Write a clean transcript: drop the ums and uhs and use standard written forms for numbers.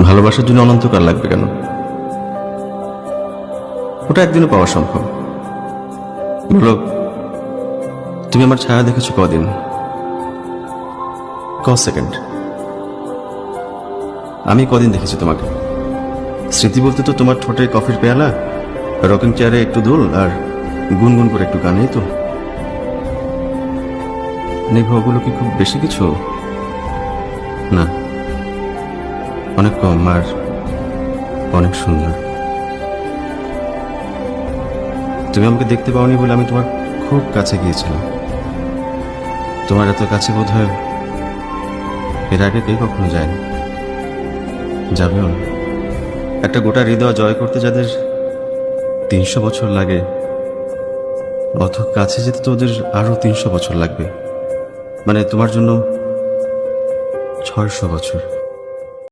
ভালোবাসার জন্য অনন্তকাল লাগবে কেন? ওটা একদিনও পাওয়া সম্ভব। বলো, তুমি আমার ছায়া দেখেছো কদিন? সেকেন্ড। আমি কদিন দেখেছি তোমাকে? স্মৃতি বলতে তো তোমার ঠোঁটে কফির পেয়ালা, রকিং চেয়ারে একটু দোল, আর গুনগুন করে একটু গান, এই তো। ওগুলো কি খুব বেশি কিছু? না, অনেক কম আর অনেক সুন্দর। তুমি আমাকে দেখতে পাওনি বলে আমি তোমার খুব কাছে গিয়েছিলাম। তোমার এত কাছে বোধ হয় এর আগে কেউ কখনো যায়নি, যাবেও না। একটা গোটা হৃদয় জয় করতে যাদের 300 বছর লাগে, অত কাছে যেতে তো ওদের আরো 300 বছর লাগবে। মানে তোমার জন্য 600 বছর।